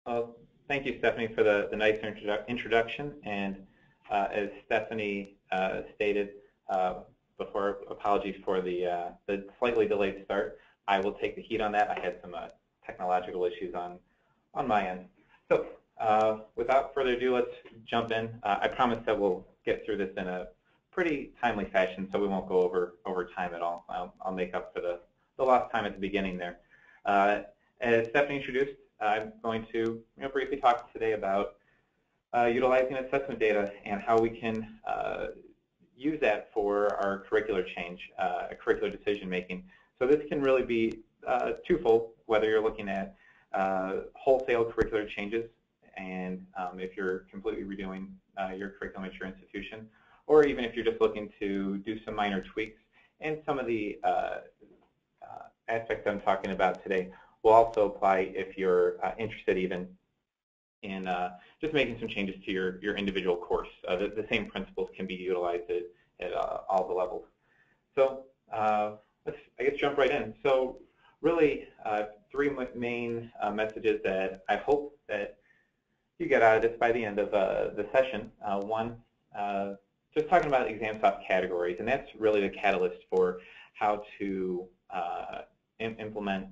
Well, thank you, Stephanie, for the nice introduction. And as Stephanie stated before, apologies for the slightly delayed start. I will take the heat on that. I had some technological issues on my end. So without further ado, let's jump in. I promise that we'll get through this in a pretty timely fashion, so we won't go over time at all. I'll make up for the lost time at the beginning there. As Stephanie introduced, I'm going to briefly talk today about utilizing assessment data and how we can use that for our curricular change, curricular decision making. So this can really be twofold, whether you're looking at wholesale curricular changes, and if you're completely redoing your curriculum at your institution, or even if you're just looking to do some minor tweaks. And some of the aspects I'm talking about today will also apply if you're interested even in just making some changes to your individual course. The same principles can be utilized at all the levels. So let's, I guess, jump right in. So really, three main messages that I hope that you get out of this by the end of the session. One, just talking about ExamSoft categories, and that's really the catalyst for how to implement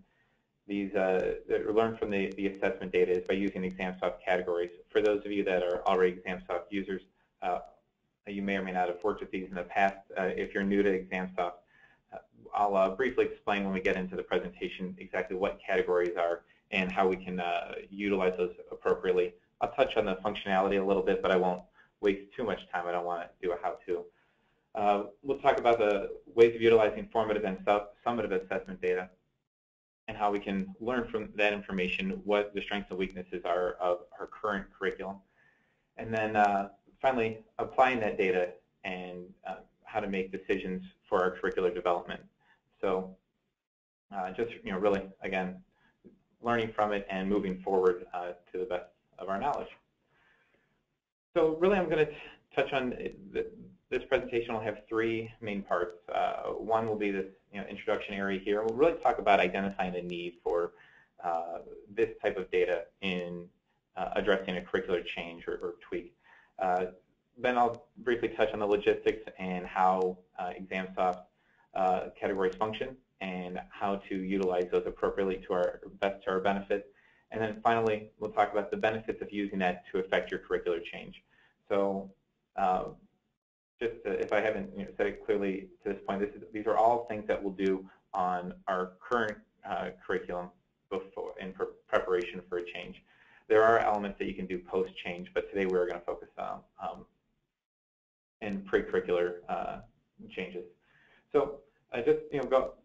these, learn from the assessment data is by using ExamSoft categories. For those of you that are already ExamSoft users, you may or may not have worked with these in the past. If you're new to ExamSoft, I'll briefly explain when we get into the presentation exactly what categories are and how we can utilize those appropriately. I'll touch on the functionality a little bit, but I won't waste too much time. I don't want to do a how-to. We'll talk about the ways of utilizing formative and summative assessment data and how we can learn from that information what the strengths and weaknesses are of our current curriculum. And then finally, applying that data and how to make decisions for our curricular development. So just really, again, learning from it and moving forward to the best of our knowledge. So really, I'm going to touch on this presentation. Will have three main parts. One will be this introduction area here. We'll really talk about identifying the need for this type of data in addressing a curricular change or tweak. Then I'll briefly touch on the logistics and how ExamSoft categories function and how to utilize those appropriately to our benefit. And then finally, we'll talk about the benefits of using that to affect your curricular change. So just if I haven't said it clearly to this point, these are all things that we'll do on our current curriculum before in preparation for a change. There are elements that you can do post-change, but today we're going to focus on in pre-curricular changes. So just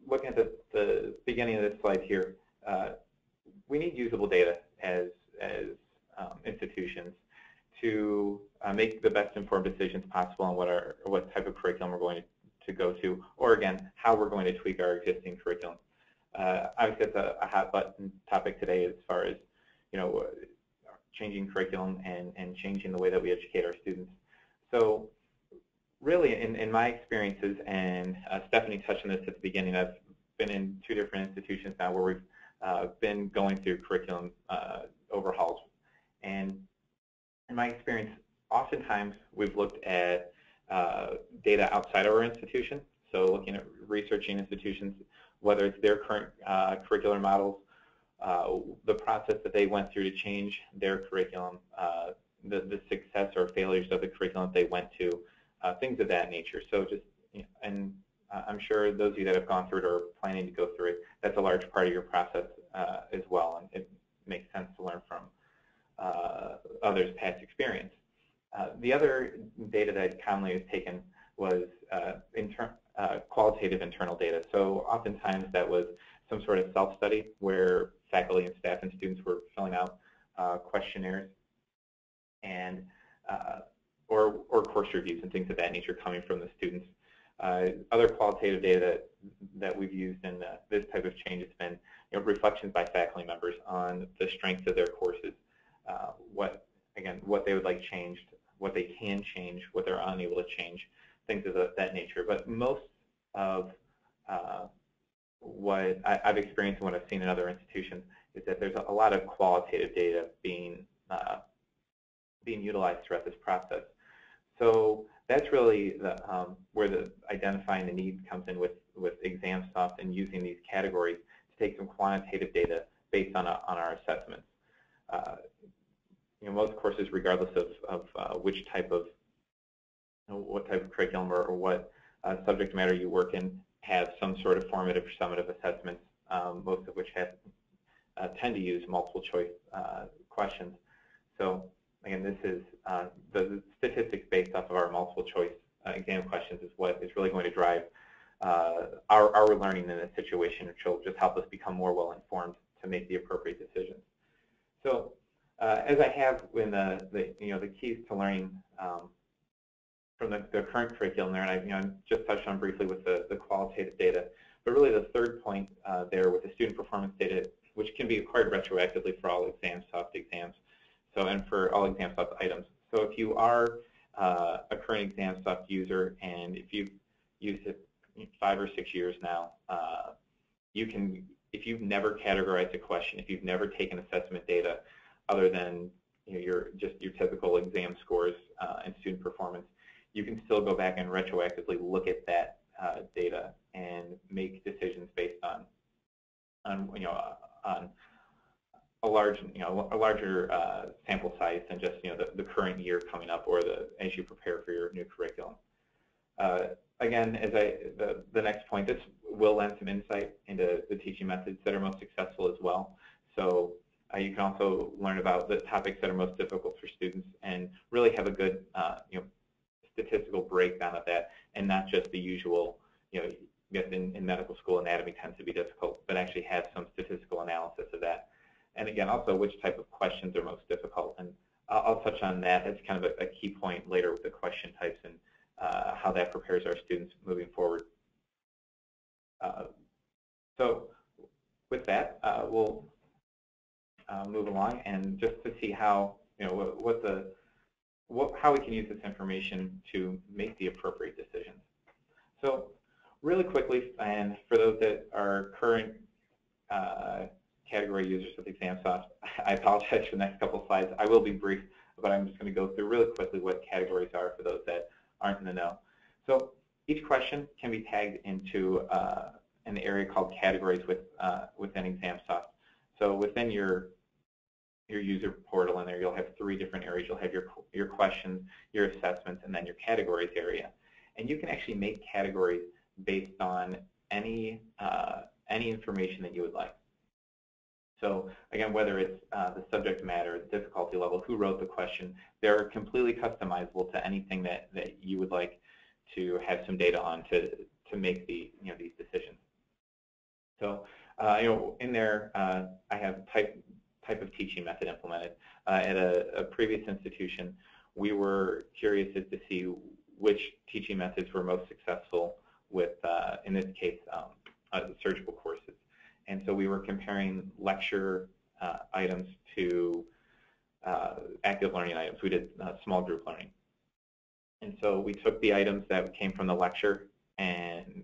looking at the beginning of this slide here, we need usable data as institutions to make the best informed decisions possible on what type of curriculum we're going to go to, or again, how we're going to tweak our existing curriculum. Obviously, it's a hot button topic today as far as changing curriculum and changing the way that we educate our students. So really, in my experiences, and Stephanie touched on this at the beginning, I've been in two different institutions now where we've been going through curriculum overhauls. And in my experience, oftentimes we've looked at data outside our institution, so looking at researching institutions, whether it's their current curricular models, the process that they went through to change their curriculum, the success or failures of the curriculum they went to, things of that nature. So just, and I'm sure those of you that have gone through it or are planning to go through it, that's a large part of your process as well, and it makes sense to learn from others' past experience. The other data that commonly is taken was qualitative internal data. So oftentimes that was some sort of self-study where faculty and staff and students were filling out questionnaires and or course reviews and things of that nature coming from the students. Other qualitative data that we've used in this type of change has been reflections by faculty members on the strengths of their courses, what they would like changed, what they can change, what they're unable to change, things of that nature. But most of what I've experienced and what I've seen in other institutions is that there's a lot of qualitative data being utilized throughout this process. So that's really where the identifying the need comes in with ExamSoft and using these categories to take some quantitative data based on our assessments. Most courses, regardless of which type of what type of curriculum or what subject matter you work in, have some sort of formative or summative assessments, most of which tend to use multiple choice questions. So again, this is the statistics based off of our multiple choice exam questions is what is really going to drive our learning in this situation, which will just help us become more well-informed to make the appropriate decisions. So as I have in the keys to learning from the current curriculum there, and I just touched on briefly with the qualitative data, but really the third point there with the student performance data, which can be acquired retroactively for all ExamSoft exams, and for all ExamSoft items. So if you are a current ExamSoft user and if you've used it 5 or 6 years now, you can, if you've never categorized a question, if you've never taken assessment data other than your typical exam scores and student performance, you can still go back and retroactively look at that data and make decisions based on a larger sample size than just the current year coming up or as you prepare for your new curriculum. Again, as the next point, this will lend some insight into the teaching methods that are most successful as well. So you can also learn about the topics that are most difficult for students and really have a good statistical breakdown of that, and not just the usual, yes, in medical school anatomy tends to be difficult, but actually have some statistical analysis of that. And again, also which type of questions are most difficult. And I'll touch on that as kind of a key point later with the question types and how that prepares our students moving forward. So with that, we'll move along and just to see how, how we can use this information to make the appropriate decisions. So really quickly, and for those that are current category users with ExamSoft, I apologize for the next couple of slides. I will be brief, but I'm just going to go through really quickly what categories are for those that aren't in the know. So each question can be tagged into an area called categories within ExamSoft. So within your user portal in there, you'll have 3 different areas. You'll have your questions, your assessments, and then your categories area. And you can actually make categories based on any information that you would like. So again, whether it's the subject matter, the difficulty level, who wrote the question, they're completely customizable to anything that you would like to have some data on to make these decisions. So in there, I have type of teaching method implemented. At a previous institution, we were curious as to see which teaching methods were most successful with, in this case, surgical courses. And so we were comparing lecture items to active learning items. We did small group learning. And so we took the items that came from the lecture and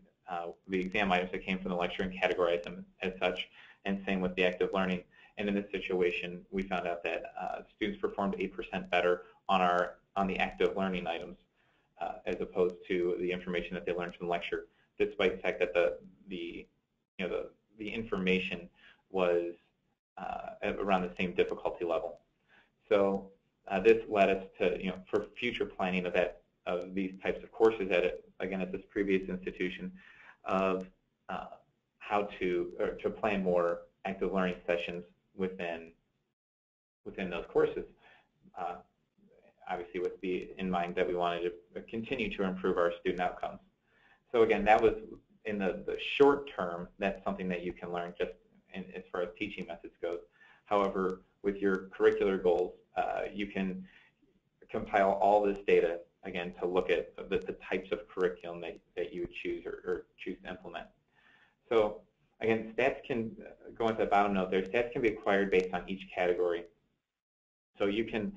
the exam items that came from the lecture and categorized them as such, and same with the active learning. And in this situation, we found out that students performed 8% better on the active learning items as opposed to the information that they learned from the lecture, despite the fact that the information was around the same difficulty level. So this led us to, for future planning of these types of courses at this previous institution, of how to plan more active learning sessions within those courses. Obviously, with in mind that we wanted to continue to improve our student outcomes. So again, that was in the short term. That's something that you can learn just as far as teaching methods goes. However, with your curricular goals, you can compile all this data again to look at the types of curriculum that you would choose or choose to implement. So again, stats can go into the bottom note there. Stats can be acquired based on each category. So you can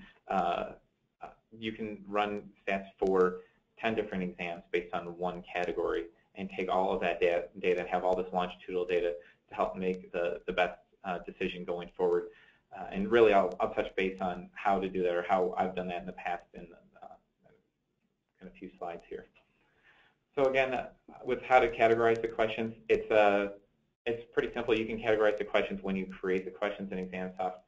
run stats for 10 different exams based on one category and take all of that data and have all this longitudinal data to help make the best decision going forward. And really, I'll touch base on how to do that, or how I've done that in the past in a few slides here. So again, with how to categorize the questions, it's pretty simple. You can categorize the questions when you create the questions in ExamSoft.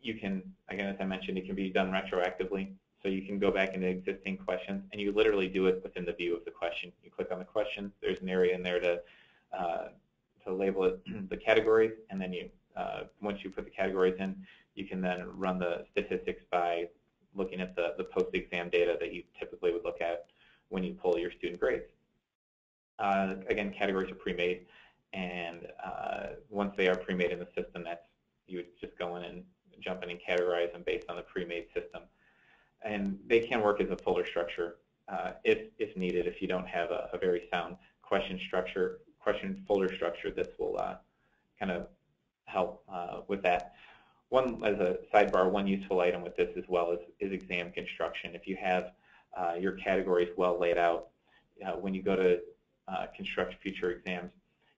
You can, again, as I mentioned, it can be done retroactively. So you can go back into existing questions, and you literally do it within the view of the question. You click on the question. There's an area in there to label it the categories, and then you once you put the categories in, you can then run the statistics by looking at the post-exam data that you typically would look at when you pull your student grades. Again, categories are pre-made, and once they are pre-made in the system, you would just go in and jump in and categorize them based on the pre-made system. And they can work as a folder structure if needed. If you don't have a very sound question folder structure, this will kind of help with that. As a sidebar, one useful item with this as well is exam construction. If you have your categories well laid out, when you go to construct future exams,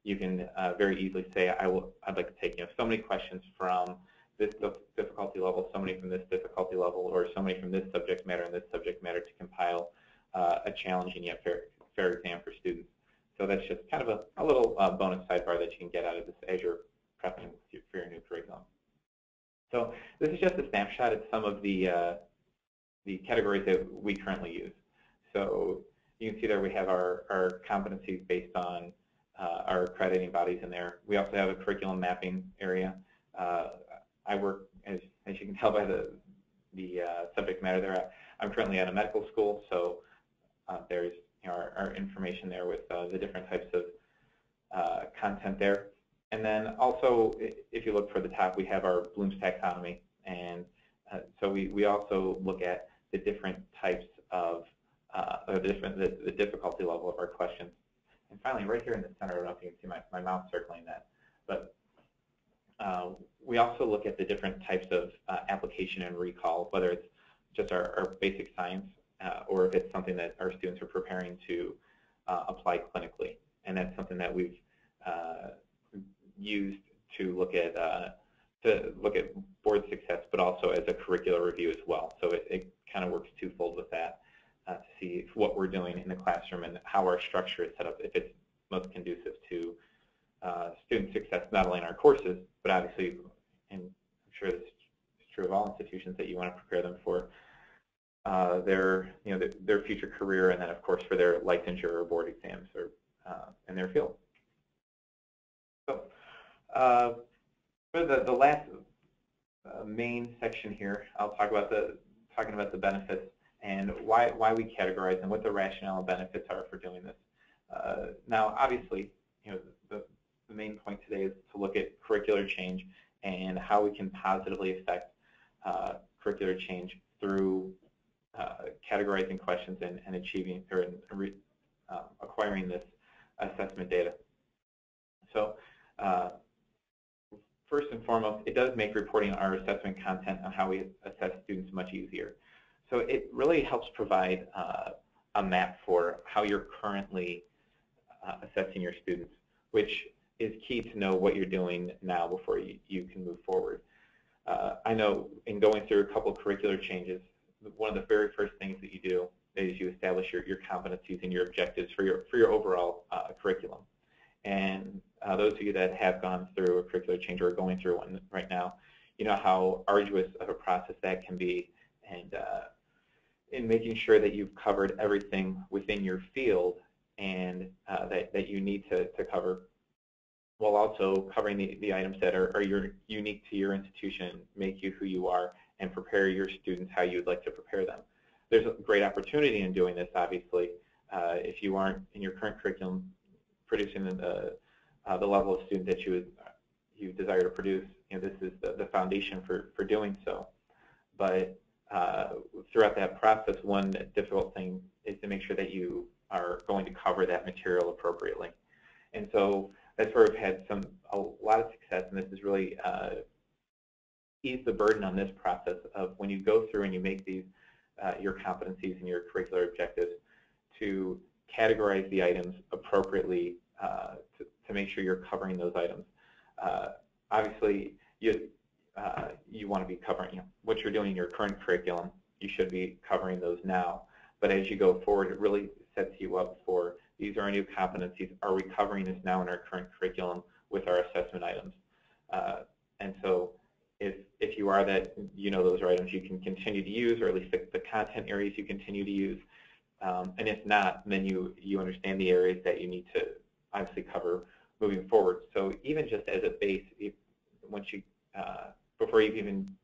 you can very easily say, I'd like to take so many questions from this difficulty level, so many from this difficulty level, or so many from this subject matter and this subject matter to compile a challenging yet fair exam for students. So that's just kind of a little bonus sidebar that you can get out of this as you're prepping for your new curriculum. So this is just a snapshot of some of the categories that we currently use. So you can see there we have our competencies based on our accrediting bodies in there. We also have a curriculum mapping area. I work, as you can tell by the subject matter there, I'm currently at a medical school, so there's our information there with the different types of content there. And then also, if you look for the top, we have our Bloom's taxonomy, and so we also look at the different types of the difficulty level of our questions. And finally, right here in the center, I don't know if you can see my mouse circling that, but we also look at the different types of application and recall, whether it's just our basic science or if it's something that our students are preparing to apply clinically. And that's something that we've used to look at board success, but also as a curricular review as well. So it kind of works twofold with that to see what we're doing in the classroom and how our structure is set up, if it's most conducive to student success, not only in our courses, but obviously, and I'm sure this is true of all institutions, that you want to prepare them for their future career, and then of course for their licensure or board exams or in their field. So for the last main section here, I'll talk about talking about the benefits and why we categorize and what the rationale and benefits are for doing this. Now, obviously, the main point today is to look at curricular change and how we can positively affect curricular change through categorizing questions and achieving or acquiring this assessment data. So first and foremost, it does make reporting our assessment content on how we assess students much easier. So it really helps provide a map for how you're currently assessing your students, which is key to know what you're doing now before you can move forward. I know in going through a couple of curricular changes, one of the very first things that you do is you establish your competencies and your objectives for your overall curriculum. And those of you that have gone through a curricular change or are going through one right now, you know how arduous of a process that can be, and in making sure that you've covered everything within your field and that you need to cover, while also covering the items that are unique to your institution, make you who you are, and prepare your students how you'd like to prepare them. There's a great opportunity in doing this, obviously. If you aren't in your current curriculum producing the level of student that you desire to produce, this is the foundation for doing so. But throughout that process, one difficult thing is to make sure that you are going to cover that material appropriately. And so that's where we've had a lot of success, and this has really eased the burden on this process of when you go through and you make these your competencies and your curricular objectives, to categorize the items appropriately to make sure you're covering those items. obviously, you want to be covering what you're doing in your current curriculum. You should be covering those now. But as you go forward, it really sets you up for these are our new competencies. Are we covering this now in our current curriculum with our assessment items? And so if you are that, those are items you can continue to use, or at least the content areas you continue to use. And if not, then you understand the areas that you need to obviously cover moving forward. So even just as a base, once you before you've even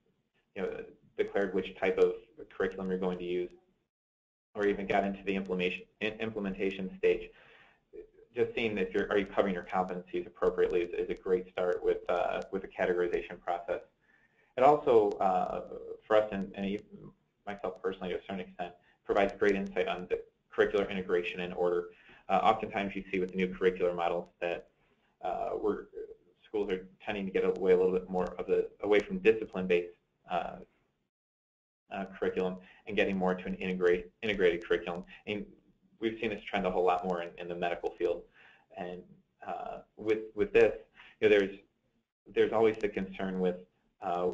declared which type of curriculum you're going to use, or even got into the implementation stage, just seeing if are you covering your competencies appropriately is a great start with the categorization process. It also, for us and even myself personally to a certain extent, provides great insight on the curricular integration and order. Oftentimes you see with the new curricular models that schools are tending to get away a little bit more away from discipline-based curriculum and getting more to an integrated curriculum. And we've seen this trend a whole lot more in the medical field. And with this, there's always the concern with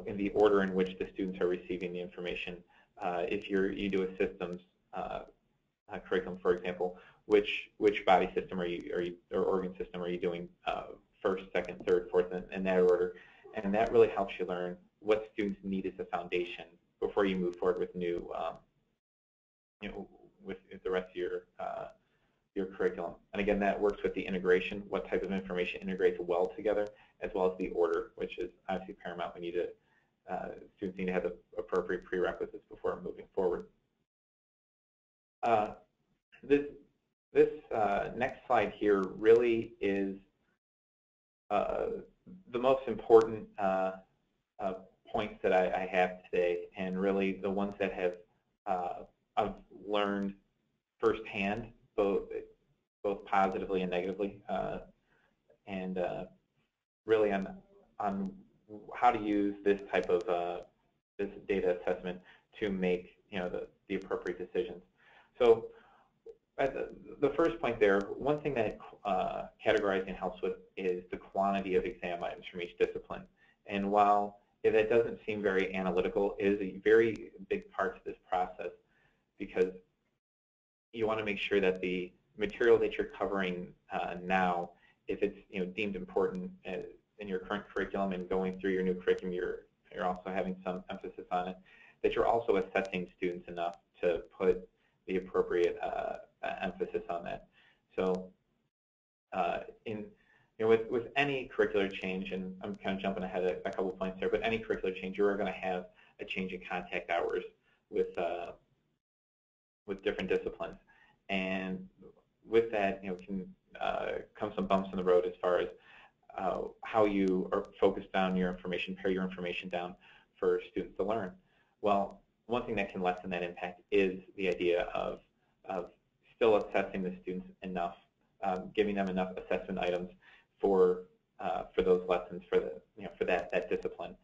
in the order in which the students are receiving the information. If you do a systems curriculum, for example, which body system or organ system are you doing first, second, third, fourth, in that order? And that really helps you learn what students need as a foundation before you move forward with new, with the rest of your curriculum. And again, that works with the integration, what type of information integrates well together, as well as the order, which is obviously paramount. We need to, students need to have the appropriate prerequisites before moving forward. This next slide here really is the most important points that I have today, and really the ones that I've learned firsthand, both positively and negatively, and really on how to use this type of this data assessment to make the appropriate decisions. So at the first point there, one thing that categorizing helps with is the quantity of exam items from each discipline. And while that doesn't seem very analytical, it is a very big part of this process, because you want to make sure that the material that you're covering now, if it's deemed important in your current curriculum and going through your new curriculum, you're also having some emphasis on it, that you're also assessing students enough to put the appropriate emphasis on that. So with any curricular change, and I'm kind of jumping ahead a couple points there, but any curricular change, you are going to have a change in contact hours with different disciplines. And with that, can come some bumps in the road as far as how you are focused on your information, pare your information down for students to learn. Well, one thing that can lessen that impact is the idea of still assessing the students enough, giving them enough assessment items for those lessons, for that discipline.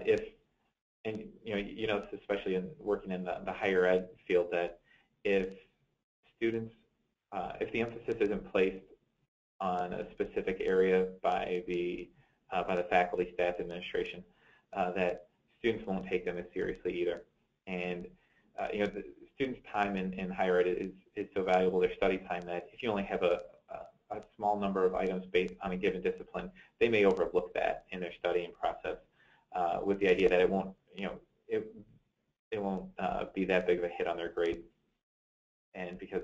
You know, especially in working in the higher ed field, that if students, if the emphasis isn't placed on a specific area by the faculty, staff, administration, that students won't take them as seriously either. And the students' time in higher ed is so valuable, their study time, that if you only have a small number of items based on a given discipline, they may overlook that in their studying process, with the idea that it won't, it won't be that big of a hit on their grade. And because,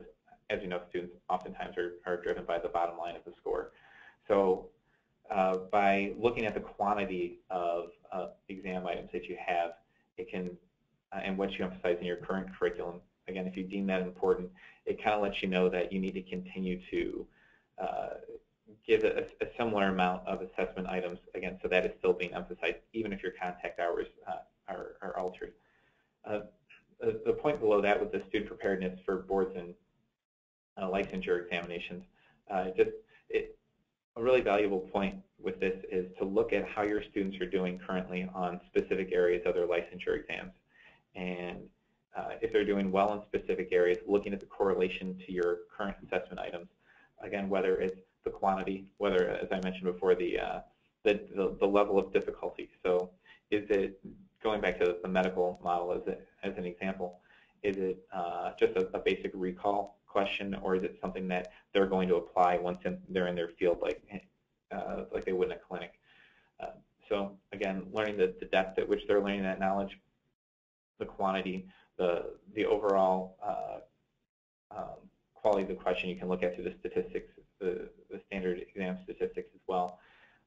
as you know, students oftentimes are driven by the bottom line of the score. So by looking at the quantity of exam items that you have, it can, and what you emphasize in your current curriculum, again, if you deem that important, it kind of lets you know that you need to continue to give a similar amount of assessment items, again, so that is still being emphasized, even if your contact hours are altered. The point below that with the student preparedness for boards and licensure examinations, a really valuable point with this is to look at how your students are doing currently on specific areas of their licensure exams. And if they're doing well in specific areas, looking at the correlation to your current assessment items. Again, whether it's the quantity, whether, as I mentioned before, the the level of difficulty. So is it, going back to the medical model as an example, is it just a basic recall question, or is it something that they're going to apply once they're in their field, like they would in a clinic? So again, learning the depth at which they're learning that knowledge, the quantity, the overall quality of the question. You can look at through the statistics, the standard exam statistics as well.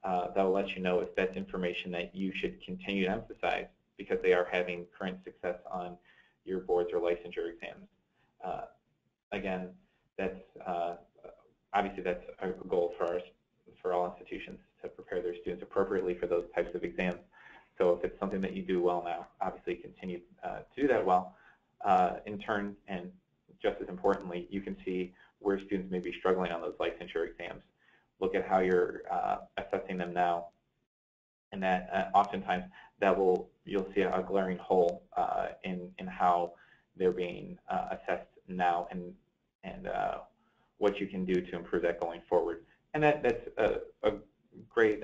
That will let you know if that's information that you should continue to emphasize because they are having current success on your boards or licensure exams. Again, that's obviously that's a goal for all institutions, to prepare their students appropriately for those types of exams. So if it's something that you do well now, obviously continue to do that well. In turn, and just as importantly, you can see where students may be struggling on those licensure exams. Look at how you're assessing them now, and that oftentimes you'll see a glaring hole in how they're being assessed now, and what you can do to improve that going forward. And that's a great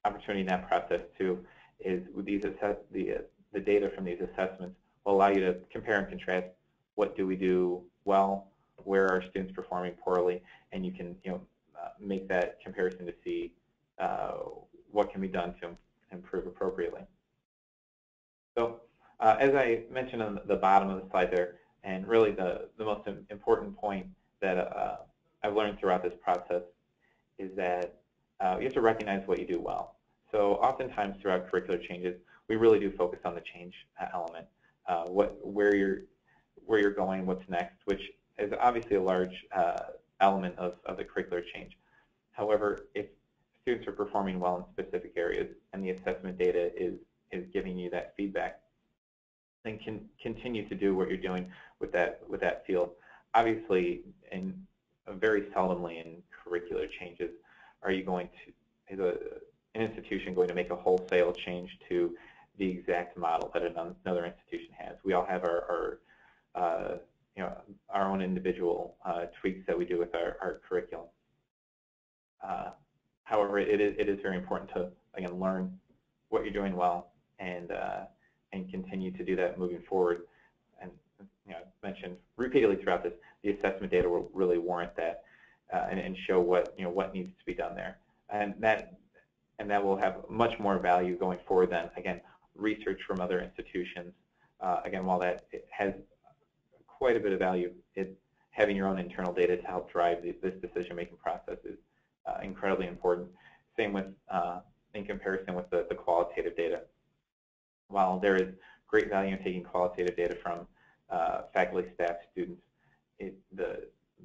opportunity in that process too. Is with these the data from these assessments will allow you to compare and contrast. What do we do well? Where are students performing poorly? And you can make that comparison to see what can be done to improve appropriately. So as I mentioned on the bottom of the slide there, and really the most important point that I've learned throughout this process is that you have to recognize what you do well. So oftentimes throughout curricular changes, we really do focus on the change element, where you're going, what's next, which is obviously a large element of the curricular change. However, if students are performing well in specific areas and the assessment data is giving you that feedback, then continue to do what you're doing with that field. Obviously, very seldomly in curricular changes are you going to, is an institution going to make a wholesale change to the exact model that another institution has. We all have our own individual tweaks that we do with our curriculum. However, it is very important to, again, learn what you're doing well and continue to do that moving forward. And I've mentioned repeatedly throughout this, the assessment data will really warrant that and show what needs to be done there, and that will have much more value going forward than, again, research from other institutions. Again, while that has quite a bit of value, having your own internal data to help drive this decision-making process is incredibly important. Same with in comparison with the qualitative data. While there is great value in taking qualitative data from faculty, staff, students,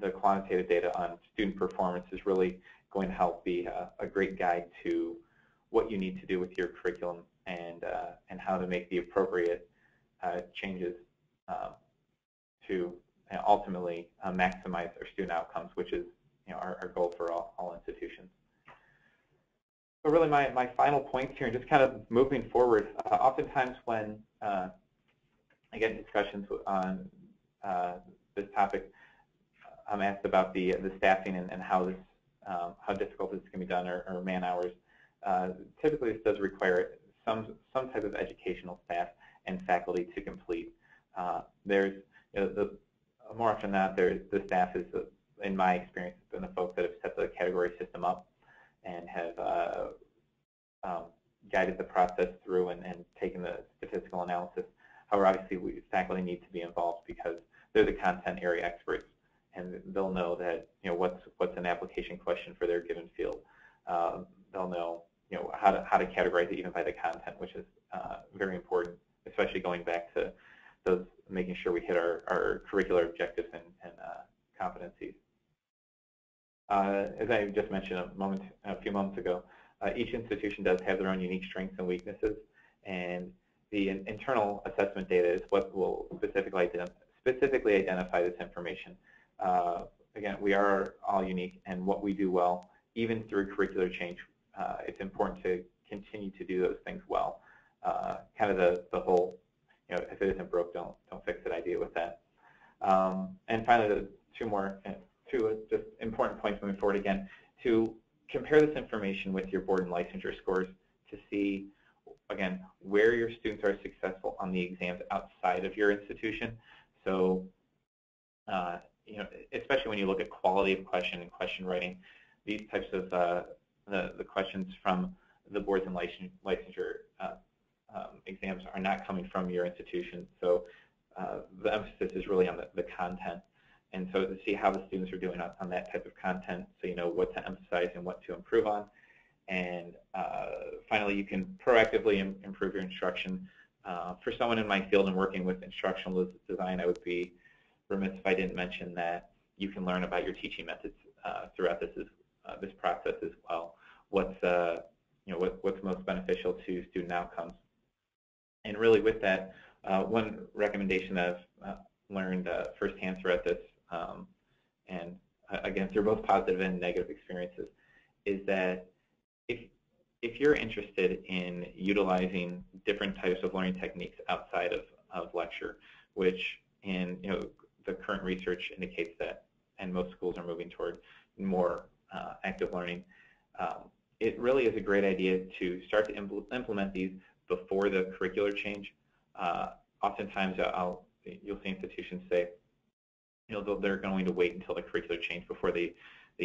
the quantitative data on student performance is really going to help be a great guide to what you need to do with your curriculum and how to make the appropriate changes to ultimately maximize our student outcomes, which is our goal for all institutions. So really my final points here, and just kind of moving forward, oftentimes when I get discussions on this topic, I'm asked about the staffing and how difficult this can be done, or man hours. Typically, this does require some type of educational staff and faculty to complete. There's more often than not, the staff is, in my experience, been the folks that have set the category system up and have guided the process through and taken the statistical analysis. However, obviously, faculty need to be involved because they're the content area experts, and they'll know that what's an application question for their given field. They'll know how to categorize it even by the content, which is very important, especially going back to those, making sure we hit our curricular objectives and competencies. As I just mentioned a few moments ago, each institution does have their own unique strengths and weaknesses, and the internal assessment data is what will specifically identify this information. Again, we are all unique, and what we do well, even through curricular change, it's important to continue to do those things well. Kind of the whole, if it isn't broke, don't fix it idea with that. And finally, two just important points moving forward again, to compare compare this information with your board and licensure scores to see, again, where your students are successful on the exams outside of your institution. So, you know, especially when you look at quality of question and question writing, these types of the questions from the boards and licensure exams are not coming from your institution. So the emphasis is really on the content. And so to see how the students are doing on that type of content, so you know what to emphasize and what to improve on. And finally, you can proactively improve your instruction. For someone in my field and working with instructional design, I would be remiss if I didn't mention that you can learn about your teaching methods throughout this process as well. What's most beneficial to student outcomes. And really with that, one recommendation that I've learned firsthand throughout this, and again through both positive and negative experiences, is that if you're interested in utilizing different types of learning techniques outside of lecture, which in the current research indicates that, and most schools are moving toward more active learning, it really is a great idea to start to implement these before the curricular change. Oftentimes, you'll see institutions say, they're going to wait until the curricular change before they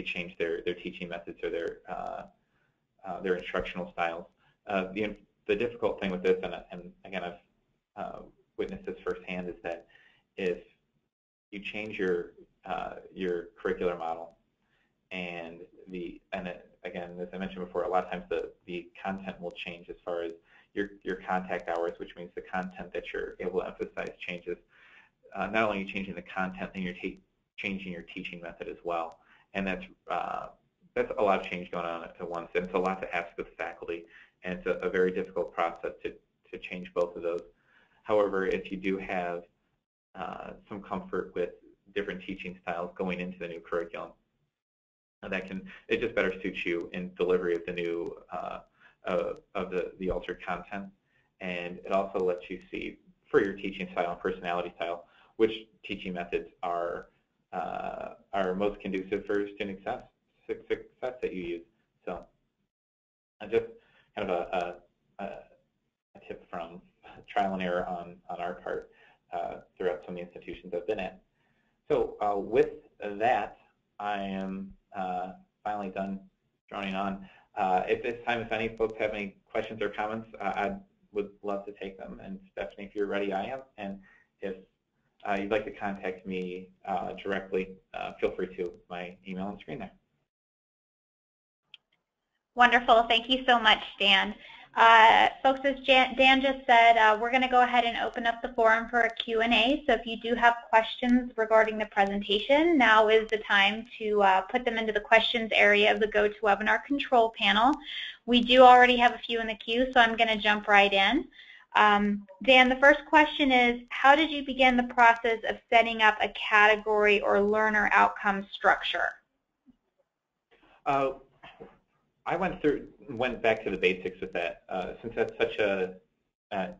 change their teaching methods or their instructional styles. The difficult thing with this, and again, I've witnessed this firsthand, is that if you change your curricular model, and again, as I mentioned before, a lot of times the content will change as far as your contact hours, which means the content that you're able to emphasize changes. Not only are you changing the content, then you're changing your teaching method as well, and that's a lot of change going on at once, and it's a lot to ask of the faculty, and it's a very difficult process to change both of those. However, if you do have some comfort with different teaching styles going into the new curriculum, it just better suits you in delivery of the new of the altered content, and it also lets you see for your teaching style and personality style which teaching methods are most conducive for student success that you use. So just kind of a tip from trial and error on our part throughout some of the institutions I've been at. So with that, I am finally done droning on. At this time, if any folks have any questions or comments, I would love to take them. And Stephanie, if you're ready, I am. And if you'd like to contact me directly, feel free to. My email on the screen there. Wonderful. Thank you so much, Dan. Folks, as Dan just said, we're going to go ahead and open up the forum for a Q&A. So if you do have questions regarding the presentation, now is the time to put them into the questions area of the GoToWebinar control panel. We do already have a few in the queue, so I'm going to jump right in. Dan, the first question is, how did you begin the process of setting up a category or learner outcome structure? I went back to the basics with that, since that's such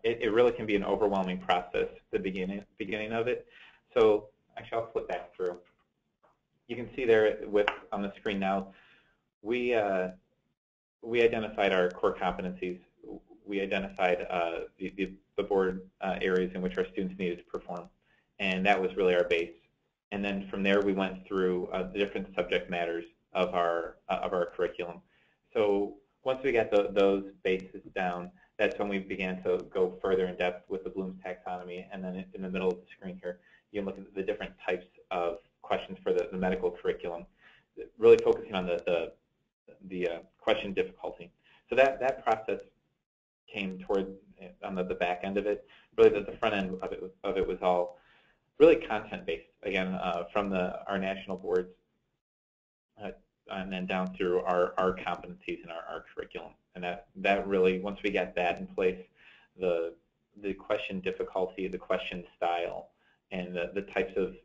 it really can be an overwhelming process, the beginning of it. So actually, I'll flip back through. You can see there on the screen now, we identified our core competencies. We identified the board areas in which our students needed to perform, and that was really our base. And then from there, we went through the different subject matters of our curriculum. So once we got those bases down, that's when we began to go further in depth with the Bloom's taxonomy. And then in the middle of the screen here, you can look at the different types of questions for the medical curriculum, really focusing on the question difficulty. So that process came toward on the back end of it. Really, the front end of it was all really content-based. Again, from our national boards. And then down through our competencies in our curriculum, and that really, once we got that in place, the question difficulty, the question style, and the types of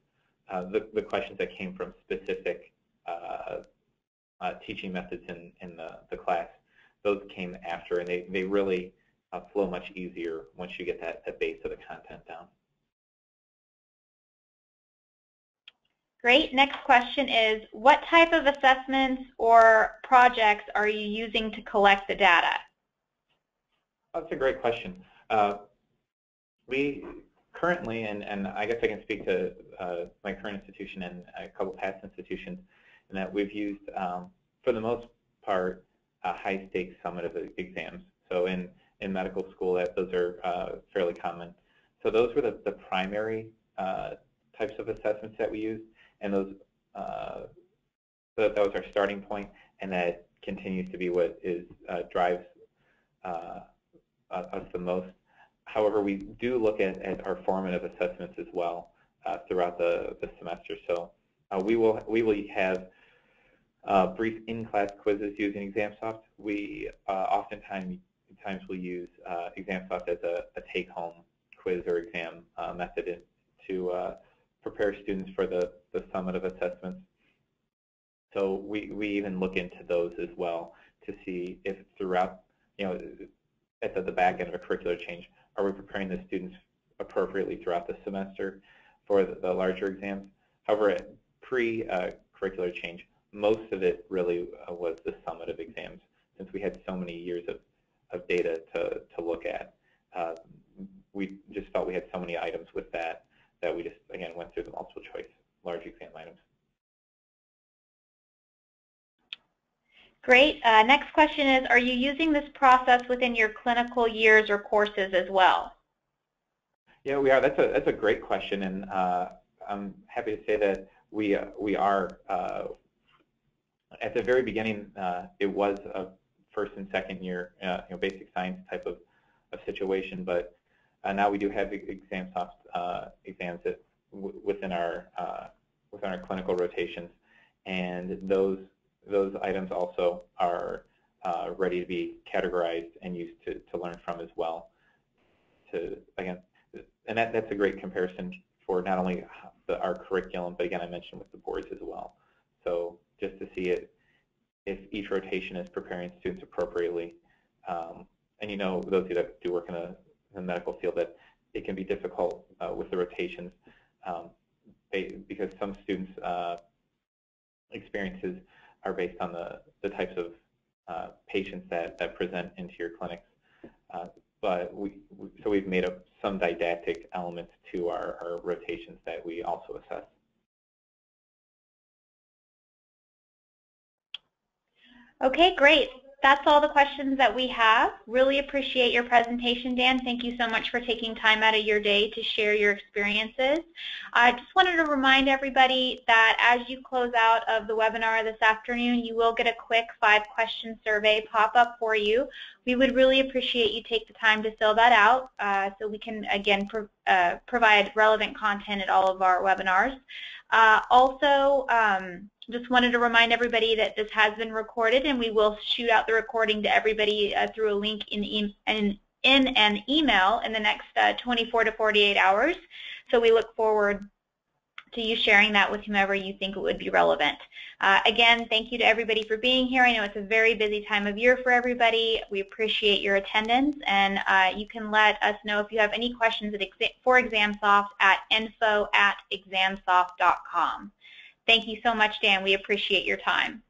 the questions that came from specific teaching methods in the class, those came after, and they really flow much easier once you get that base of the content down. Great. Next question is, what type of assessments or projects are you using to collect the data? That's a great question. We currently, and I guess I can speak to my current institution and a couple past institutions, in that we've used, for the most part, high-stakes summative exams. So in medical school, those are fairly common. So those were the primary types of assessments that we used, and those that was our starting point, and that continues to be what drives us the most. However, we do look at our formative assessments as well throughout the semester. So we will have brief in-class quizzes using ExamSoft. We oftentimes will use ExamSoft as a take-home quiz or exam method to prepare students for the summative assessments. So we even look into those as well to see if throughout, at the back end of a curricular change, are we preparing the students appropriately throughout the semester for the larger exams. However, at pre-curricular change, most of it really was the summative exams, since we had so many years of data to look at. We just felt we had so many items with that we just, again, went through the multiple choice large exam items. Great. Next question is, are you using this process within your clinical years or courses as well? Yeah, we are. That's a great question, and I'm happy to say that we are. At the very beginning, it was a first and second year, basic science type of situation, but now we do have ExamSoft exams within our clinical rotations, and those items also are ready to be categorized and used to learn from as well. And that's a great comparison for not only our curriculum, but again, I mentioned with the boards as well. So just to see if each rotation is preparing students appropriately. And those of you that do work in the medical field, that it can be difficult with the rotations because some students' experiences are based on the types of patients that present into your clinics. But so we've made up some didactic elements to our rotations that we also assess. Okay, great. That's all the questions that we have. Really appreciate your presentation, Dan. Thank you so much for taking time out of your day to share your experiences. I just wanted to remind everybody that as you close out of the webinar this afternoon, you will get a quick 5-question survey pop up for you. We would really appreciate you take the time to fill that out so we can, again, provide relevant content at all of our webinars. Also, just wanted to remind everybody that this has been recorded, and we will shoot out the recording to everybody through a link in an email in the next 24 to 48 hours. So we look forward to you sharing that with whomever you think it would be relevant. Again, thank you to everybody for being here. I know it's a very busy time of year for everybody. We appreciate your attendance, and you can let us know if you have any questions for ExamSoft at info@examsoft.com. Thank you so much, Dan. We appreciate your time.